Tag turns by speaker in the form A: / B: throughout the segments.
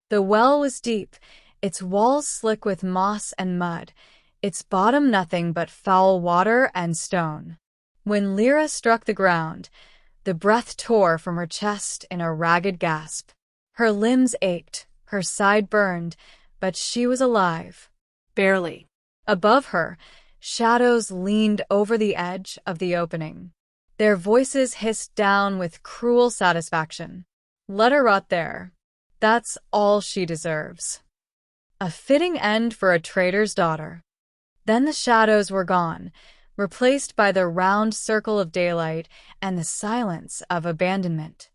A: The well was deep, its walls slick with moss and mud, its bottom nothing but foul water and stone. When Lira struck the ground, the breath tore from her chest in a ragged gasp. Her limbs ached, her side burned, but she was alive. Barely. Above her, shadows leaned over the edge of the opening. Their voices hissed down with cruel satisfaction. Let her rot there. That's all she deserves. A fitting end for a traitor's daughter. Then the shadows were gone, replaced by the round circle of daylight and the silence of abandonment.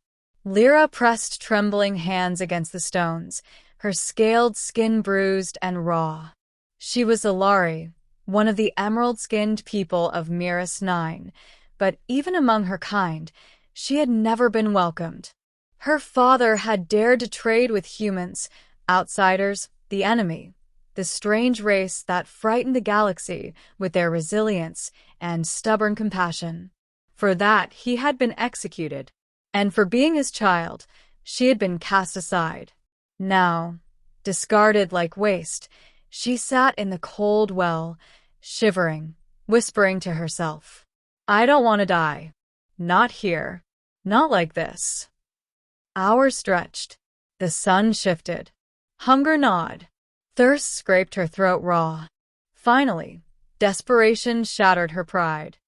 A: Lira pressed trembling hands against the stones, her scaled skin bruised and raw. She was a Lari, one of the emerald-skinned people of Miras 9, but even among her kind, she had never been welcomed. Her father had dared to trade with humans, outsiders, the enemy, the strange race that frightened the galaxy with their resilience and stubborn compassion. For that, he had been executed, and for being his child, she had been cast aside. Now, discarded like waste, she sat in the cold well, shivering, whispering to herself, "I don't want to die. Not here. Not like this." Hours stretched. The sun shifted. Hunger gnawed. Thirst scraped her throat raw. Finally, desperation shattered her pride.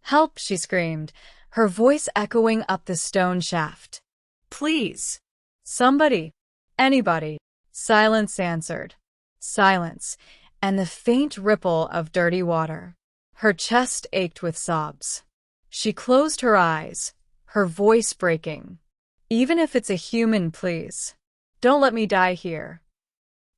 A: "Help!" she screamed, her voice echoing up the stone shaft. "Please! Somebody! Anybody!" Silence answered. Silence, and the faint ripple of dirty water. Her chest ached with sobs. She closed her eyes, her voice breaking. "Even if it's a human, please. Don't let me die here."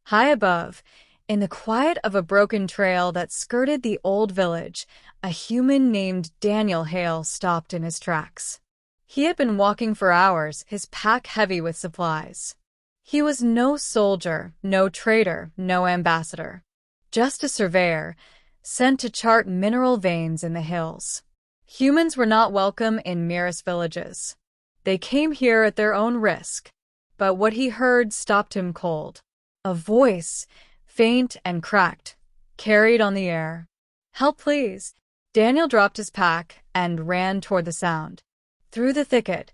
A: High above, in the quiet of a broken trail that skirted the old village, a human named Daniel Hale stopped in his tracks. He had been walking for hours, his pack heavy with supplies. He was no soldier, no trader, no ambassador. Just a surveyor, sent to chart mineral veins in the hills. Humans were not welcome in Miras villages. They came here at their own risk. But what he heard stopped him cold. A voice, faint and cracked, carried on the air. "Help, please." Daniel dropped his pack and ran toward the sound. Through the thicket,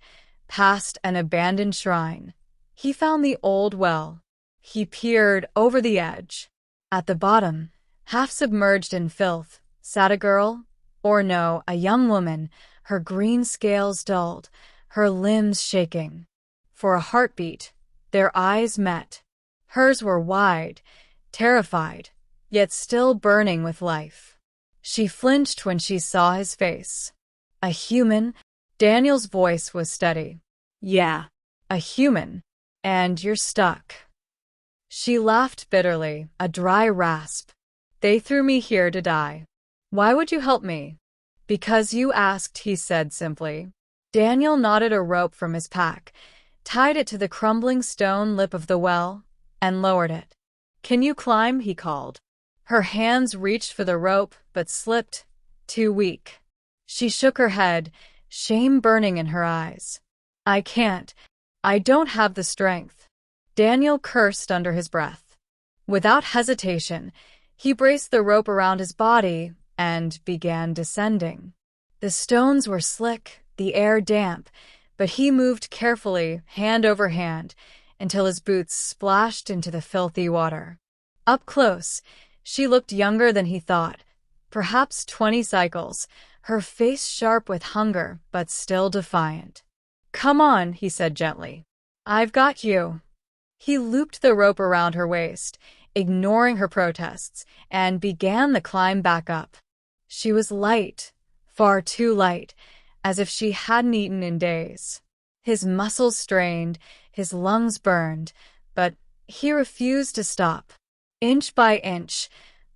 A: past an abandoned shrine. He found the old well. He peered over the edge. At the bottom, half submerged in filth, sat a girl, or no, a young woman, her green scales dulled, her limbs shaking. For a heartbeat, their eyes met. Hers were wide, terrified, yet still burning with life. She flinched when she saw his face. A human? Daniel's voice was steady. "Yeah, a human. And you're stuck." She laughed bitterly, a dry rasp. "They threw me here to die. Why would you help me?" "Because you asked," he said simply. Daniel knotted a rope from his pack, tied it to the crumbling stone lip of the well, and lowered it. "Can you climb?" he called. Her hands reached for the rope, but slipped, too weak. She shook her head, shame burning in her eyes. "I can't. I don't have the strength." Daniel cursed under his breath. Without hesitation, he braced the rope around his body and began descending. The stones were slick, the air damp, but he moved carefully, hand over hand, until his boots splashed into the filthy water. Up close, she looked younger than he thought, perhaps 20 cycles, her face sharp with hunger but still defiant. "Come on," he said gently. "I've got you." He looped the rope around her waist, ignoring her protests, and began the climb back up. She was light, far too light, as if she hadn't eaten in days. His muscles strained, his lungs burned, but he refused to stop. Inch by inch,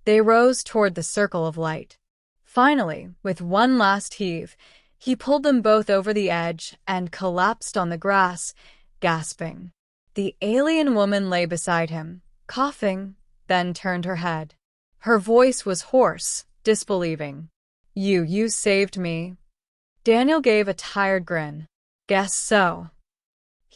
A: they rose toward the circle of light. Finally, with one last heave, he pulled them both over the edge and collapsed on the grass, gasping. The alien woman lay beside him, coughing, then turned her head. Her voice was hoarse, disbelieving. You saved me." Daniel gave a tired grin. "Guess so."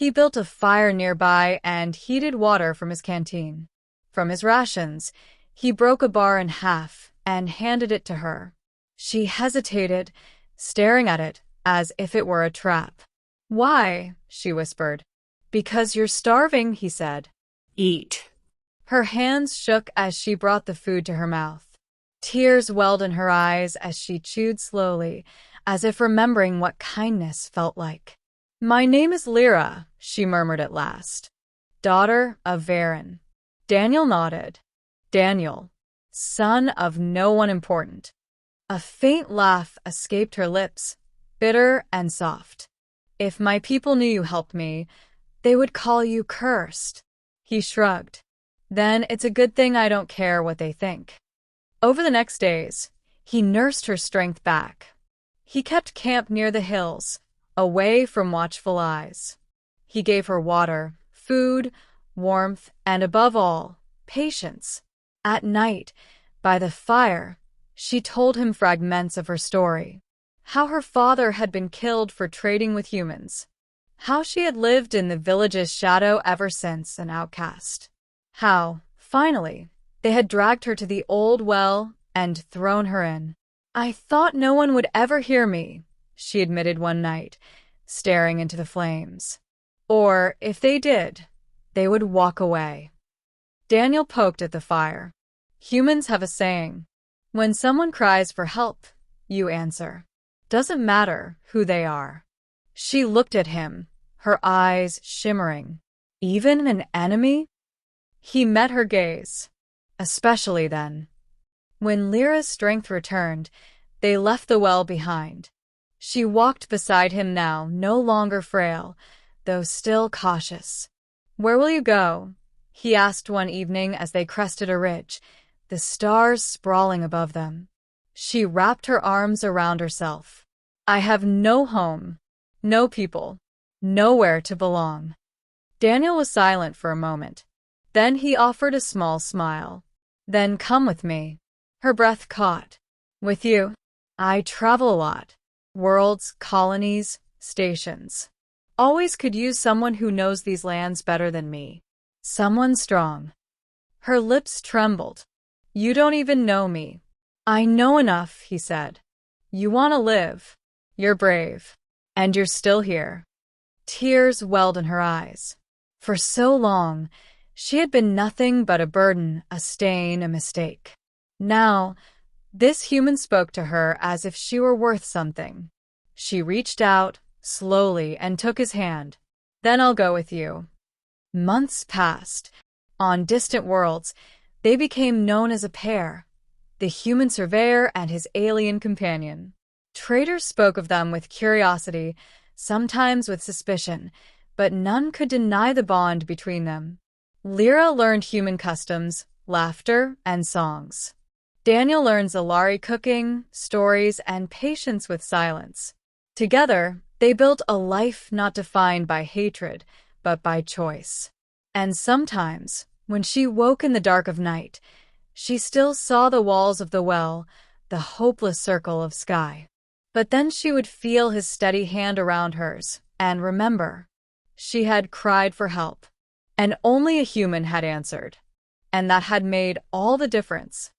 A: He built a fire nearby and heated water from his canteen. From his rations, he broke a bar in half and handed it to her. She hesitated, staring at it as if it were a trap. "Why?" she whispered. "Because you're starving," he said.
B: Eat.
A: Her hands shook as she brought the food to her mouth. Tears welled in her eyes as she chewed slowly, as if remembering what kindness felt like. "My name is Lira," she murmured at last. "Daughter of Varen." Daniel nodded. Daniel, son of no one important. A faint laugh escaped her lips, bitter and soft. "If my people knew you helped me, they would call you cursed." He shrugged. "Then it's a good thing I don't care what they think." Over the next days, he nursed her strength back. He kept camp near the hills, away from watchful eyes. He gave her water, food, warmth, and above all, patience. At night, by the fire, she told him fragments of her story. How her father had been killed for trading with humans. How she had lived in the village's shadow ever since an outcast. How, finally, they had dragged her to the old well and thrown her in. "I thought no one would ever hear me," she admitted one night, staring into the flames. "Or, if they did, they would walk away." Daniel poked at the fire. "Humans have a saying. When someone cries for help, you answer. Doesn't matter who they are." She looked at him, her eyes shimmering. "Even an enemy?" He met her gaze. "Especially then." When Lyra's strength returned, they left the well behind. She walked beside him now, no longer frail, though still cautious. "Where will you go?" he asked one evening as they crested a ridge, the stars sprawling above them. She wrapped her arms around herself. "I have no home, no people, nowhere to belong." Daniel was silent for a moment. Then he offered a small smile. "Then come with me." Her breath caught. "With you? I travel a lot. Worlds, colonies, stations. Always could use someone who knows these lands better than me. Someone strong." Her lips trembled. "You don't even know me." "I know enough," he said. "You want to live. You're brave. And you're still here." Tears welled in her eyes. For so long, she had been nothing but a burden, a stain, a mistake. Now, this human spoke to her as if she were worth something. She reached out, slowly, and took his hand. "Then I'll go with you." Months passed. On distant worlds, they became known as a pair, the human surveyor and his alien companion. Traders spoke of them with curiosity, sometimes with suspicion, but none could deny the bond between them. Lira learned human customs, laughter, and songs. Daniel learned Zalari cooking, stories, and patience with silence. Together, they built a life not defined by hatred, but by choice. And sometimes, when she woke in the dark of night, she still saw the walls of the well, the hopeless circle of sky. But then she would feel his steady hand around hers, and remember, she had cried for help. And only a human had answered. And that had made all the difference.